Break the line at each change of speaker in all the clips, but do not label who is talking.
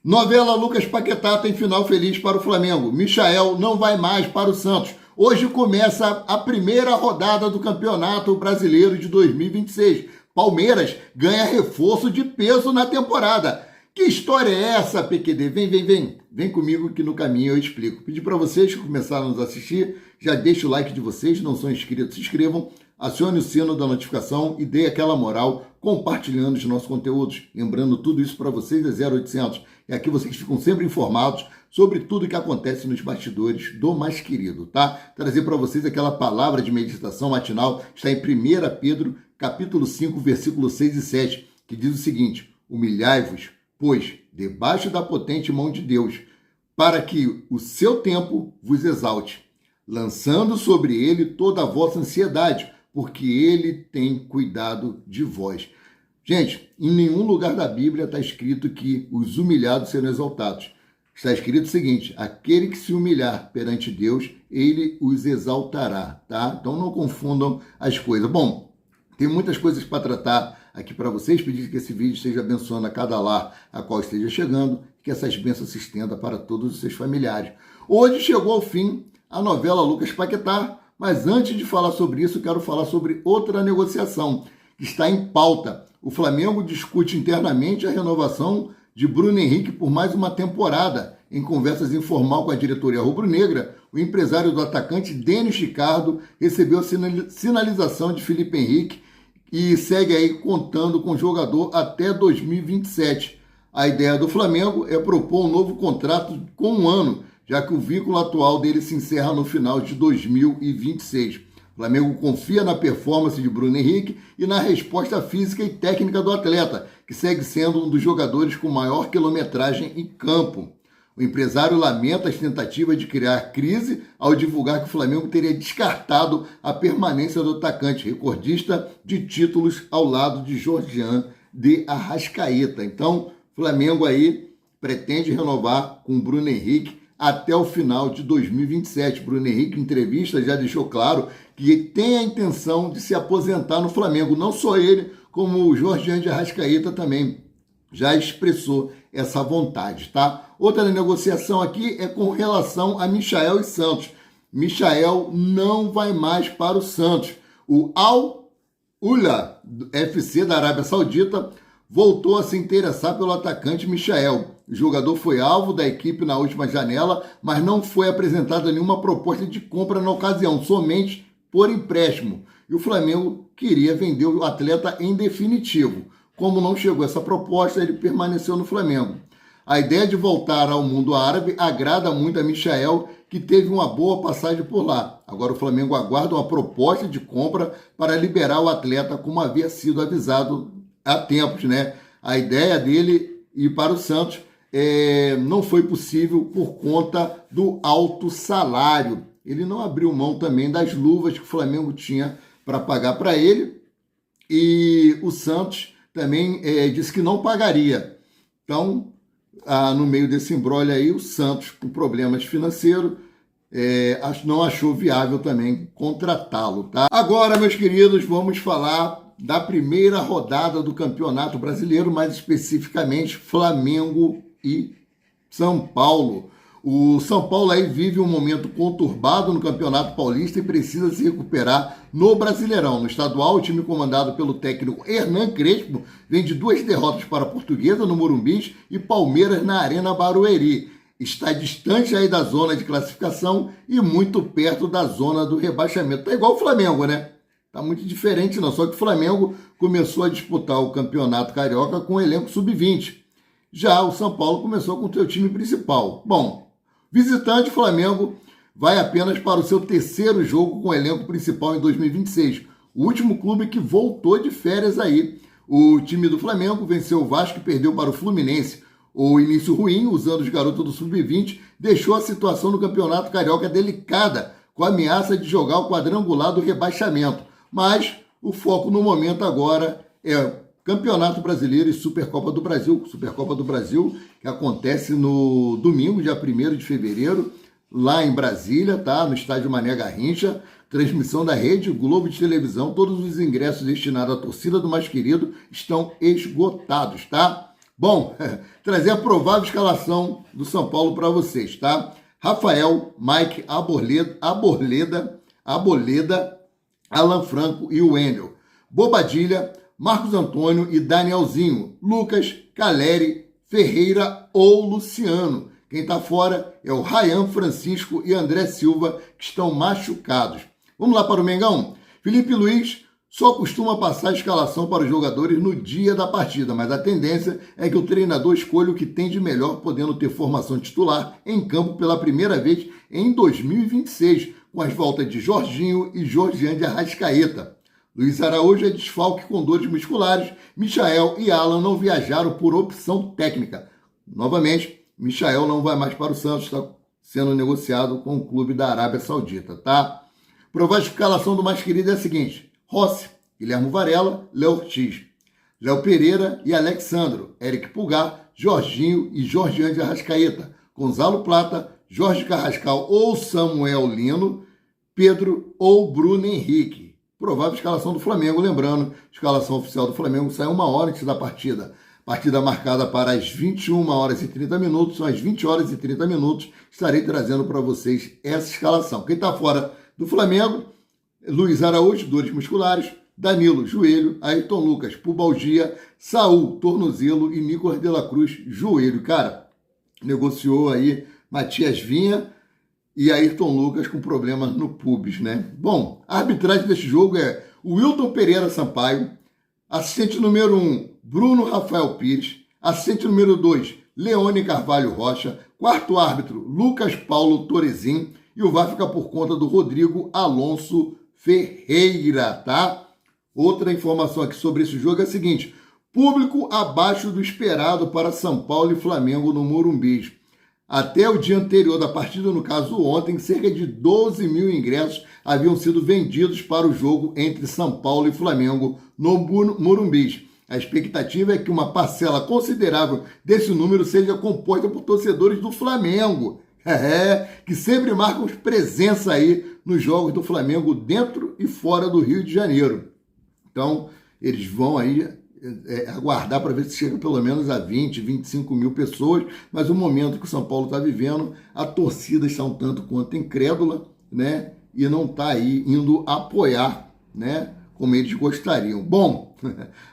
Novela Lucas Paquetá tem final feliz para o Flamengo. Michael não vai mais para o Santos. Hoje começa a primeira rodada do Campeonato Brasileiro de 2026. Palmeiras ganha reforço de peso na temporada. Que história é essa, PQD? Vem. Vem comigo que no caminho eu explico. Pedi para vocês que começaram a nos assistir, já deixa o like de vocês, não são inscritos, se inscrevam, acione o sino da notificação e dê aquela moral compartilhando os nossos conteúdos. Lembrando, tudo isso para vocês é 0800. E aqui vocês ficam sempre informados sobre tudo que acontece nos bastidores do mais querido, tá? Trazer para vocês aquela palavra de meditação matinal, está em 1 Pedro, capítulo 5, versículo 6 e 7, que diz o seguinte: humilhai-vos, pois, debaixo da potente mão de Deus, para que o seu tempo vos exalte, lançando sobre ele toda a vossa ansiedade, porque ele tem cuidado de vós. Gente, em nenhum lugar da Bíblia está escrito que os humilhados serão exaltados. Está escrito o seguinte: aquele que se humilhar perante Deus, ele os exaltará, tá? Então não confundam as coisas. Bom, tem muitas coisas para tratar aqui para vocês, pedir que esse vídeo esteja abençoando a cada lar a qual esteja chegando, que essas bênçãos se estendam para todos os seus familiares. Hoje chegou ao fim a novela Lucas Paquetá, mas antes de falar sobre isso, quero falar sobre outra negociação que está em pauta. O Flamengo discute internamente a renovação de Bruno Henrique por mais uma temporada. Em conversas informal com a diretoria rubro-negra, o empresário do atacante, Denis Ricardo, recebeu a sinalização de Felipe Henrique e segue aí contando com o jogador até 2027. A ideia do Flamengo é propor um novo contrato com um ano, já que o vínculo atual dele se encerra no final de 2026. O Flamengo confia na performance de Bruno Henrique e na resposta física e técnica do atleta, que segue sendo um dos jogadores com maior quilometragem em campo. O empresário lamenta as tentativas de criar crise ao divulgar que o Flamengo teria descartado a permanência do atacante, recordista de títulos ao lado de Jorge de Arrascaeta. Então, o Flamengo aí pretende renovar com o Bruno Henrique até o final de 2027. Bruno Henrique, em entrevista, já deixou claro que tem a intenção de se aposentar no Flamengo. Não só ele, como o Jorge de Arrascaeta também já expressou essa vontade, tá? Outra negociação aqui é com relação a Michael e Santos. Michael não vai mais para o Santos. O Al-Ula FC da Arábia Saudita voltou a se interessar pelo atacante Michael. O jogador foi alvo da equipe na última janela, mas não foi apresentada nenhuma proposta de compra na ocasião, somente por empréstimo. E o Flamengo queria vender o atleta em definitivo. Como não chegou essa proposta, ele permaneceu no Flamengo. A ideia de voltar ao mundo árabe agrada muito a Michael, que teve uma boa passagem por lá. Agora o Flamengo aguarda uma proposta de compra para liberar o atleta, como havia sido avisado há tempos, né? A ideia dele ir para o Santos não foi possível por conta do alto salário. Ele não abriu mão também das luvas que o Flamengo tinha para pagar para ele, e o Santos também disse que não pagaria. Então, no meio desse imbróglio aí, o Santos, com problemas financeiros, não achou viável também contratá-lo, tá? Agora, meus queridos, vamos falar da primeira rodada do Campeonato Brasileiro, mais especificamente Flamengo e São Paulo. O São Paulo aí vive um momento conturbado no Campeonato Paulista e precisa se recuperar no Brasileirão. No estadual, o time comandado pelo técnico Hernan Crespo vem de 2 derrotas para a Portuguesa no Morumbi e Palmeiras na Arena Barueri. Está distante aí da zona de classificação e muito perto da zona do rebaixamento. Tá igual o Flamengo, né? Tá muito diferente não, só que o Flamengo começou a disputar o Campeonato Carioca com o elenco sub-20. Já o São Paulo começou com o seu time principal. Bom, visitante, o Flamengo vai apenas para o seu 3º jogo com o elenco principal em 2026. O último clube que voltou de férias aí. O time do Flamengo venceu o Vasco e perdeu para o Fluminense. O início ruim, usando os garotos do Sub-20, deixou a situação no Campeonato Carioca delicada, com a ameaça de jogar o quadrangular do rebaixamento. Mas o foco no momento agora é Campeonato Brasileiro e Supercopa do Brasil. Supercopa do Brasil, que acontece no domingo, dia 1º de fevereiro, lá em Brasília, tá? No estádio Mané Garrincha. Transmissão da Rede Globo de televisão. Todos os ingressos destinados à torcida do mais querido estão esgotados, tá? Bom, trazer a provável escalação do São Paulo para vocês, tá? Rafael, Mike, Arboleda, Alan Franco e Wendel. Bobadilha, Marcos Antônio e Danielzinho. Lucas, Caleri, Ferreira ou Luciano. Quem está fora é o Ryan, Francisco e André Silva, que estão machucados. Vamos lá para o Mengão? Felipe Luiz só costuma passar a escalação para os jogadores no dia da partida, mas a tendência é que o treinador escolha o que tem de melhor, podendo ter formação titular em campo pela primeira vez em 2026, com as voltas de Jorginho e Georgian de Arrascaeta. Luiz Araújo é desfalque com dores musculares. Michael e Alan não viajaram por opção técnica. Novamente, Michael não vai mais para o Santos, está sendo negociado com o clube da Arábia Saudita, tá? Provável escalação do mais querido é a seguinte: Rossi, Guilherme Varela, Léo Ortiz, Léo Pereira e Alexandro, Eric Pulgar, Jorginho e Georgian de Arrascaeta, Gonzalo Plata, Jorge Carrascal ou Samuel Lino, Pedro ou Bruno Henrique. Provável escalação do Flamengo, lembrando, escalação oficial do Flamengo sai 1 hora antes da partida. Partida marcada para as 21 horas e 30 minutos, são as 20 horas e 30 minutos, estarei trazendo para vocês essa escalação. Quem está fora do Flamengo: Luiz Araújo, dores musculares, Danilo, joelho, Ayrton Lucas, pubalgia, Saul, tornozelo e Nicolas de la Cruz, joelho. Cara, negociou aí Matias Vinha e Ayrton Lucas com problemas no pubis, né? Bom, a arbitragem deste jogo é o Wilton Pereira Sampaio, assistente número 1, Bruno Rafael Pires, assistente número 2, Leone Carvalho Rocha, quarto árbitro, Lucas Paulo Torezin, e o VAR fica por conta do Rodrigo Alonso Ferreira, tá? Outra informação aqui sobre esse jogo é a seguinte: público abaixo do esperado para São Paulo e Flamengo no Morumbi. Até o dia anterior da partida, no caso ontem, cerca de 12 mil ingressos haviam sido vendidos para o jogo entre São Paulo e Flamengo no Morumbi. A expectativa é que uma parcela considerável desse número seja composta por torcedores do Flamengo, que sempre marcam presença aí nos jogos do Flamengo dentro e fora do Rio de Janeiro. Então, eles vão aí aguardar para ver se chega pelo menos a 20, 25 mil pessoas, mas o momento que o São Paulo está vivendo, a torcida está um tanto quanto incrédula, né? E não está aí indo apoiar, né? Como eles gostariam. Bom,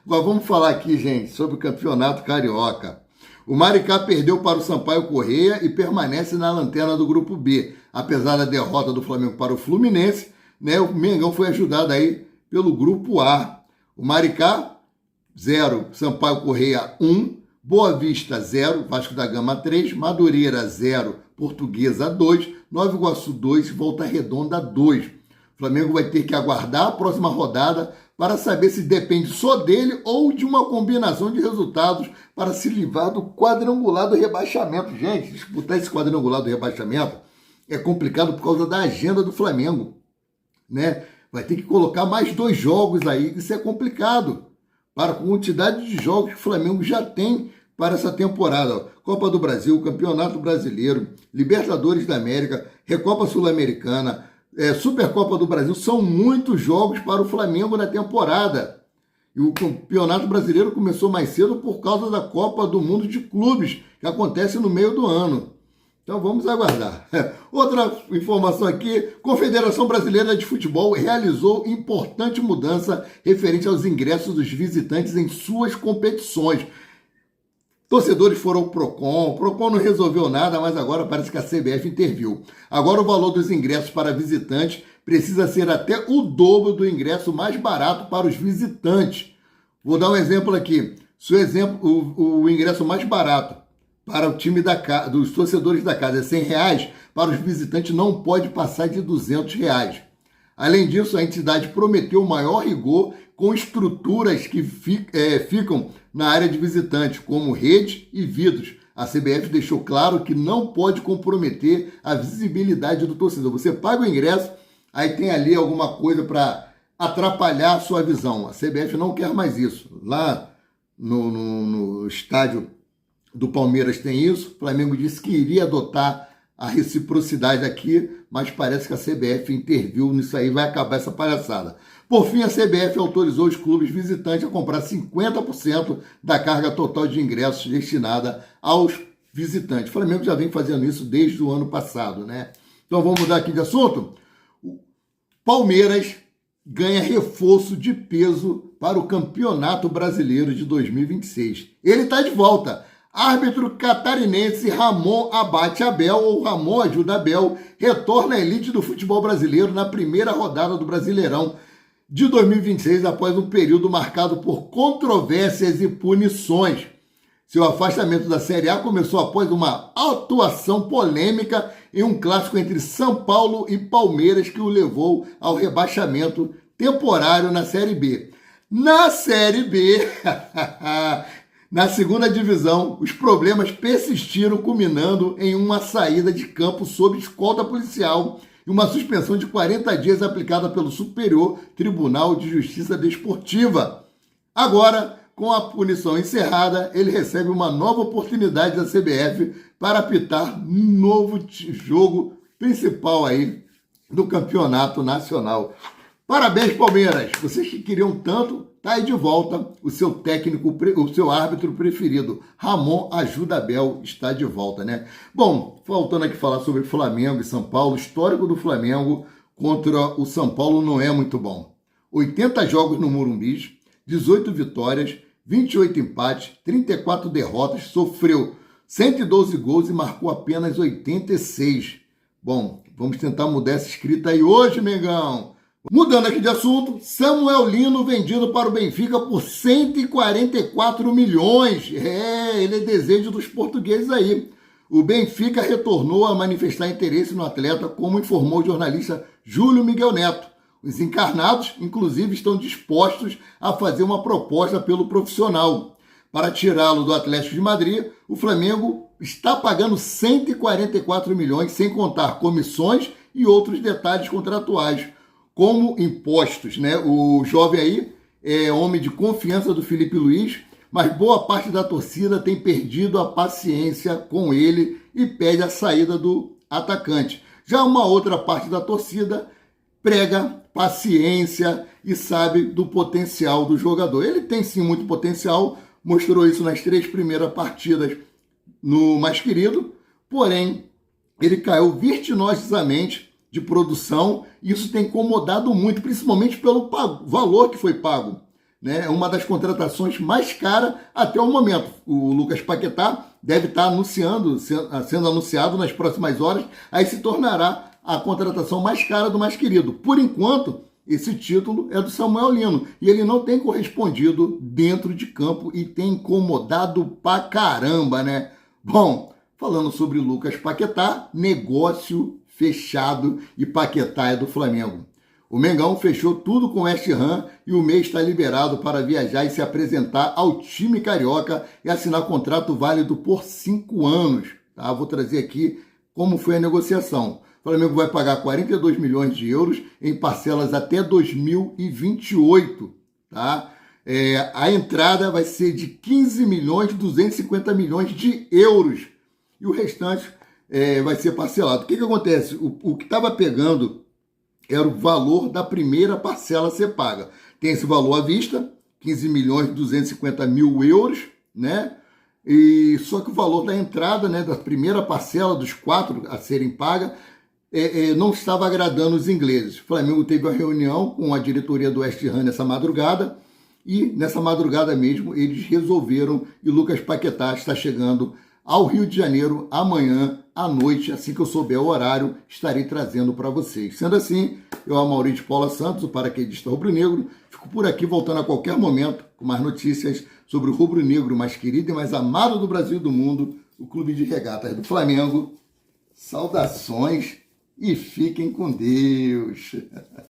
agora vamos falar aqui, gente, sobre o Campeonato Carioca. O Maricá perdeu para o Sampaio Corrêa e permanece na lanterna do Grupo B. Apesar da derrota do Flamengo para o Fluminense, né, o Mengão foi ajudado aí pelo Grupo A. O Maricá, 0, Sampaio Corrêa 1, Boa Vista 0, Vasco da Gama 3, Madureira 0, Portuguesa 2, Nova Iguaçu 2, Volta Redonda 2. O Flamengo vai ter que aguardar a próxima rodada para saber se depende só dele ou de uma combinação de resultados para se livrar do quadrangular do rebaixamento. Gente, disputar esse quadrangular do rebaixamento é complicado por causa da agenda do Flamengo, né? Vai ter que colocar mais 2 jogos aí, isso é complicado para a quantidade de jogos que o Flamengo já tem para essa temporada. Copa do Brasil, Campeonato Brasileiro, Libertadores da América, Recopa Sul-Americana, Supercopa do Brasil, são muitos jogos para o Flamengo na temporada. E o Campeonato Brasileiro começou mais cedo por causa da Copa do Mundo de Clubes, que acontece no meio do ano. Então vamos aguardar. Outra informação aqui: Confederação Brasileira de Futebol realizou importante mudança referente aos ingressos dos visitantes em suas competições. Torcedores foram ao Procon, o Procon não resolveu nada, mas agora parece que a CBF interviu. Agora o valor dos ingressos para visitantes precisa ser até o dobro do ingresso mais barato para os visitantes. Vou dar um exemplo aqui. Se o ingresso mais barato para o time dos torcedores da casa é R$100, para os visitantes não pode passar de R$200. Além disso, a entidade prometeu maior rigor com estruturas que ficam na área de visitante, como rede e vidros. A CBF deixou claro que não pode comprometer a visibilidade do torcedor. Você paga o ingresso, aí tem ali alguma coisa para atrapalhar a sua visão. A CBF não quer mais isso. Lá no estádio do Palmeiras tem isso. O Flamengo disse que iria adotar a reciprocidade aqui, mas parece que a CBF interviu nisso aí, vai acabar essa palhaçada. Por fim, a CBF autorizou os clubes visitantes a comprar 50% da carga total de ingressos destinada aos visitantes. O Flamengo já vem fazendo isso desde o ano passado, né? Então vamos mudar aqui de assunto? Palmeiras ganha reforço de peso para o Campeonato Brasileiro de 2026. Ele está de volta. Árbitro catarinense Ramon Abate Abel, ou Ramon Ajuda Abel, retorna à elite do futebol brasileiro na primeira rodada do Brasileirão de 2026, após um período marcado por controvérsias e punições. Seu afastamento da Série A começou após uma atuação polêmica em um clássico entre São Paulo e Palmeiras que o levou ao rebaixamento temporário na Série B. Na Série B, na segunda divisão, os problemas persistiram, culminando em uma saída de campo sob escolta policial e uma suspensão de 40 dias aplicada pelo Superior Tribunal de Justiça Desportiva. Agora, com a punição encerrada, ele recebe uma nova oportunidade da CBF para apitar um novo jogo principal aí do Campeonato Nacional. Parabéns, Palmeiras! Vocês que queriam tanto, tá aí de volta o seu técnico, o seu árbitro preferido. Ramon Ajuda Abel está de volta, né? Bom, faltando aqui falar sobre Flamengo e São Paulo, o histórico do Flamengo contra o São Paulo não é muito bom. 80 jogos no Morumbi, 18 vitórias, 28 empates, 34 derrotas, sofreu 112 gols e marcou apenas 86. Bom, vamos tentar mudar essa escrita aí hoje, Mengão. Mudando aqui de assunto, Samuel Lino vendido para o Benfica por 144 milhões. Ele é desejo dos portugueses aí. O Benfica retornou a manifestar interesse no atleta, como informou o jornalista Júlio Miguel Neto. Os encarnados, inclusive, estão dispostos a fazer uma proposta pelo profissional. Para tirá-lo do Atlético de Madrid, o Flamengo está pagando 144 milhões, sem contar comissões e outros detalhes contratuais, como impostos, né? O jovem aí é homem de confiança do Felipe Luiz, mas boa parte da torcida tem perdido a paciência com ele e pede a saída do atacante. Já uma outra parte da torcida prega paciência e sabe do potencial do jogador. Ele tem sim muito potencial, mostrou isso nas 3 primeiras partidas no Mais Querido, porém ele caiu vertiginosamente de produção e isso tem incomodado muito, principalmente pelo valor que foi pago. Né? É uma das contratações mais caras até o momento. O Lucas Paquetá deve estar sendo anunciado nas próximas horas, aí se tornará a contratação mais cara do Mais Querido. Por enquanto, esse título é do Samuel Lino e ele não tem correspondido dentro de campo e tem incomodado pra caramba, né? Bom, falando sobre Lucas Paquetá, negócio fechado e Paquetá é do Flamengo. O Mengão fechou tudo com o West Ham e o mês está liberado para viajar e se apresentar ao time carioca e assinar contrato válido por 5 anos. Tá? Vou trazer aqui como foi a negociação. O Flamengo vai pagar 42 milhões de euros em parcelas até 2028. Tá? A entrada vai ser de 15 milhões, 250 milhões de euros. E o restante vai ser parcelado. O que acontece? O que estava pegando era o valor da primeira parcela a ser paga. Tem esse valor à vista, 15 milhões, 250 mil euros, né? E só que o valor da entrada, né, da primeira parcela dos 4 a serem pagas, não estava agradando os ingleses. O Flamengo teve uma reunião com a diretoria do West Ham nessa madrugada e nessa madrugada mesmo eles resolveram e Lucas Paquetá está chegando ao Rio de Janeiro amanhã à noite, assim que eu souber o horário, estarei trazendo para vocês. Sendo assim, eu, Amaury de Paula Santos, o paraquedista rubro-negro, fico por aqui voltando a qualquer momento com mais notícias sobre o rubro-negro mais querido e mais amado do Brasil e do mundo, o Clube de Regatas do Flamengo. Saudações e fiquem com Deus!